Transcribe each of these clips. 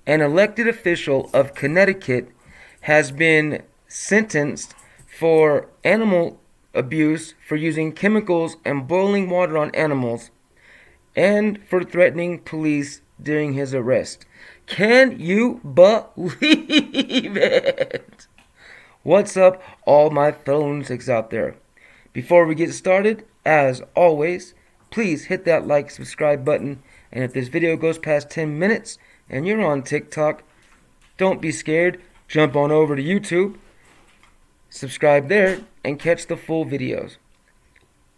An elected official of Connecticut has been sentenced for animal abuse for using chemicals and boiling water on animals and for threatening police during his arrest. Can you believe it? What's up, all my fellow lunatics out there? Before we get started, as always, please hit that like, subscribe button, and if this video goes past 10 minutes and you're on TikTok, don't be scared. Jump on over to YouTube, subscribe there, and catch the full videos.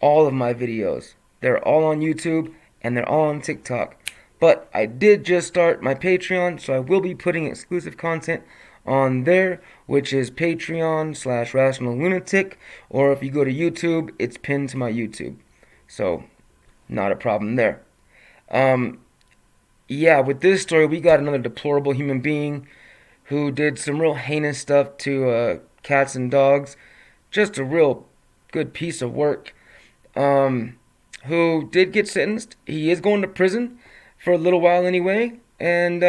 All of my videos. They're all on YouTube and they're all on TikTok. But I did just start my Patreon, so I will be putting exclusive content on there, which is Patreon/Rational Lunatic, or if you go to YouTube, it's pinned to my YouTube. So, not a problem there. Yeah, with this story, we got another deplorable human being who did some real heinous stuff to cats and dogs. Just a real good piece of work. Who did get sentenced. He is going to prison for a little while anyway, and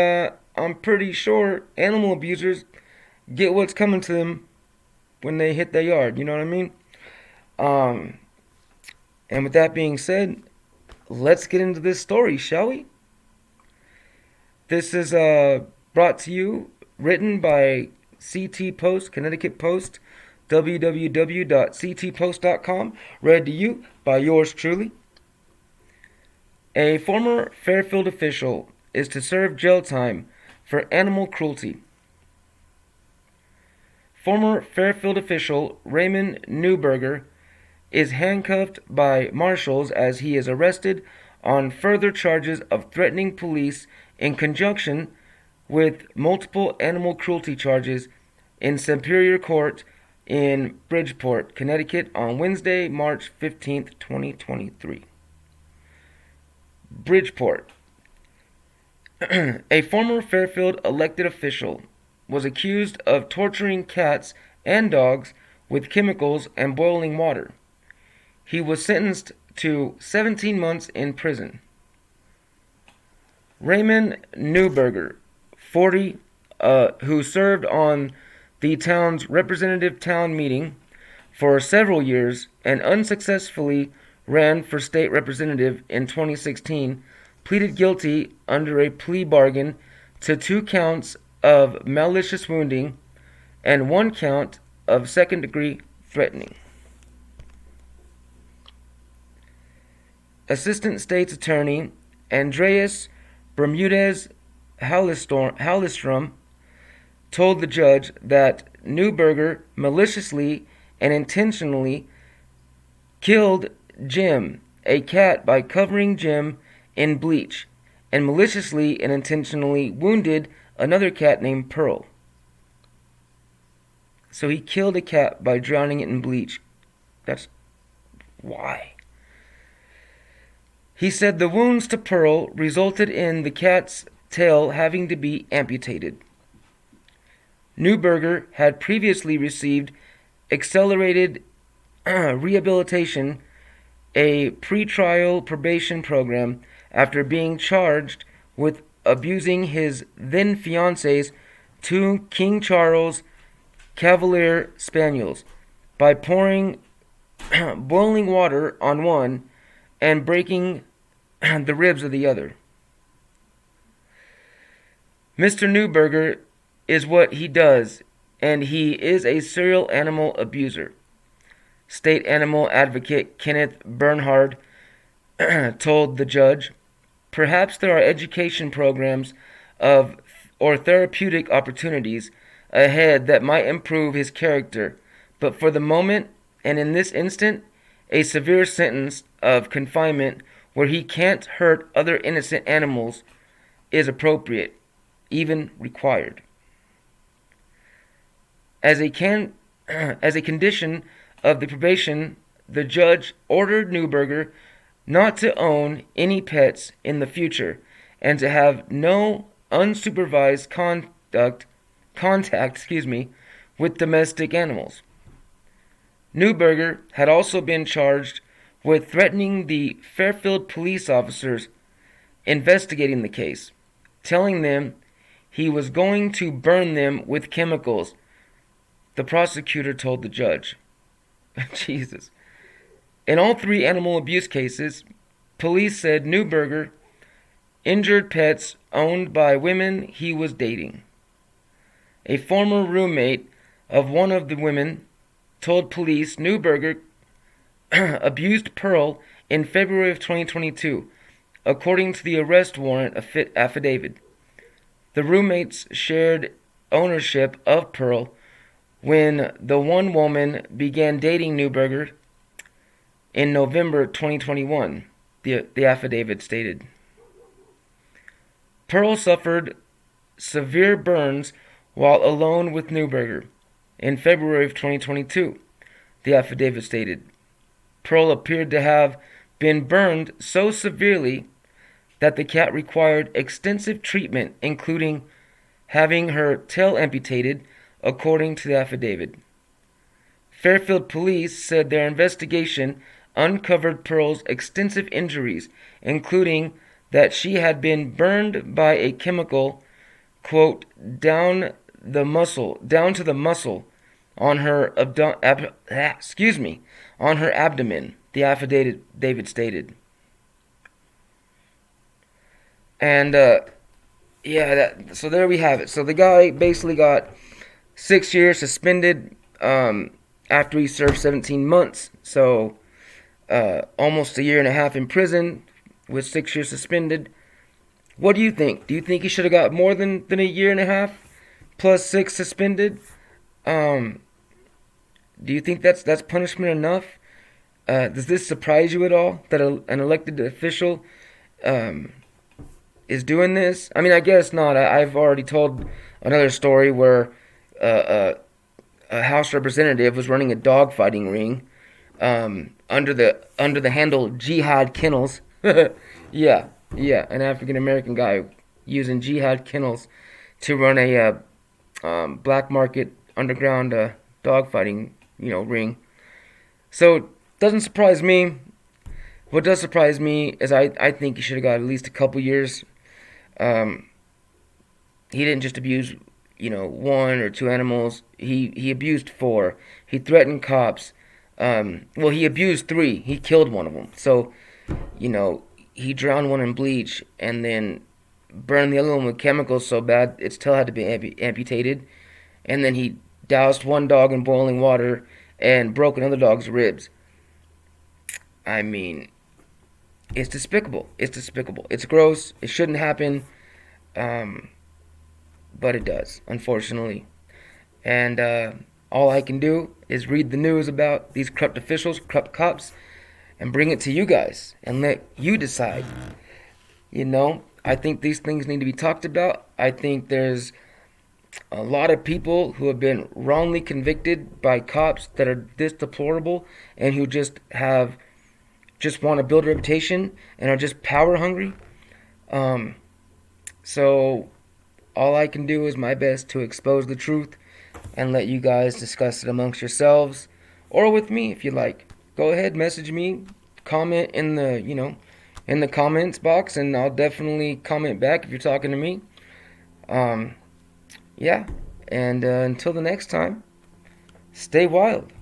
I'm pretty sure animal abusers get what's coming to them when they hit their yard, you know what I mean? And with that being said, let's get into this story, shall we? This is brought to you, written by CT Post, Connecticut Post, www.ctpost.com, read to you by yours truly. A former Fairfield official is to serve jail time for animal cruelty. Former Fairfield official Raymond Neuberger is handcuffed by marshals as he is arrested on further charges of threatening police in conjunction with multiple animal cruelty charges in Superior Court in Bridgeport, Connecticut on Wednesday, March 15th, 2023. Bridgeport. A former Fairfield elected official was accused of torturing cats and dogs with chemicals and boiling water. He was sentenced to 17 months in prison. Raymond Neuberger, 40, who served on the town's representative town meeting for several years and unsuccessfully ran for state representative in 2016, pleaded guilty under a plea bargain to 2 counts of malicious wounding and 1 count of second-degree threatening. Assistant State's Attorney Andreas Bermudez Hallestrom told the judge that Neuberger maliciously and intentionally killed Jim, a cat, by covering Jim in bleach, and maliciously and intentionally wounded another cat named Pearl. So he killed a cat by drowning it in bleach. That's why. He said the wounds to Pearl resulted in the cat's tail having to be amputated. Neuberger had previously received accelerated rehabilitation, a pretrial probation program, after being charged with abusing his then-fiance's 2 King Charles Cavalier Spaniels by pouring boiling water on one and breaking the ribs of the other. Mr. Neuberger is what he does, and he is a serial animal abuser. State animal advocate Kenneth Bernhard told the judge, perhaps there are education programs or therapeutic opportunities ahead that might improve his character, but for the moment, and in this instant, a severe sentence of confinement where he can't hurt other innocent animals is appropriate, even required. As a condition of the probation, the judge ordered Neuberger not to own any pets in the future and to have no unsupervised contact with domestic animals. Neuberger had also been charged with threatening the Fairfield police officers investigating the case, telling them he was going to burn them with chemicals, the prosecutor told the judge. Jesus. In all three animal abuse cases, police said Neuberger injured pets owned by women he was dating. A former roommate of one of the women told police Neuberger abused Pearl in February of 2022, according to the arrest warrant affidavit. The roommates shared ownership of Pearl when the one woman began dating Neuberger in November 2021, the affidavit stated. Pearl suffered severe burns while alone with Neuberger in February of 2022, the affidavit stated. Pearl appeared to have been burned so severely that the cat required extensive treatment, including having her tail amputated, according to the affidavit. Fairfield police said their investigation uncovered Pearl's extensive injuries, including that she had been burned by a chemical, quote, down to the muscle on her on her abdomen, the affidavit stated. And so there we have it. So the guy basically got 6 years suspended after he served 17 months. So almost a year and a half in prison with 6 years suspended. What do you think? Do you think he should have got more than a year and a half plus 6 suspended? Do you think that's punishment enough? Does this surprise you at all that an elected official is doing this? I mean, I guess not. I've already told another story where a House representative was running a dogfighting ring under the handle Jihad Kennels. yeah, an African American guy using Jihad Kennels to run a black market underground dogfighting ring. So it doesn't surprise me. What does surprise me is I think he should have got at least a couple years. He didn't just abuse, 1 or 2 animals. He abused 4. He threatened cops. He abused 3. He killed one of them. So, he drowned one in bleach and then burned the other one with chemicals so bad its tail had to be amputated. And then he doused one dog in boiling water and broke another dog's ribs. I mean, it's despicable. It's gross. It shouldn't happen. But it does, unfortunately. And all I can do is read the news about these corrupt officials, corrupt cops, and bring it to you guys and let you decide. I think these things need to be talked about. I think there's a lot of people who have been wrongly convicted by cops that are this deplorable and who just want to build a reputation and are just power hungry. So all I can do is my best to expose the truth and let you guys discuss it amongst yourselves or with me if you like. Go ahead, message me, comment in the comments box, and I'll definitely comment back if you're talking to me. And until the next time, stay wild.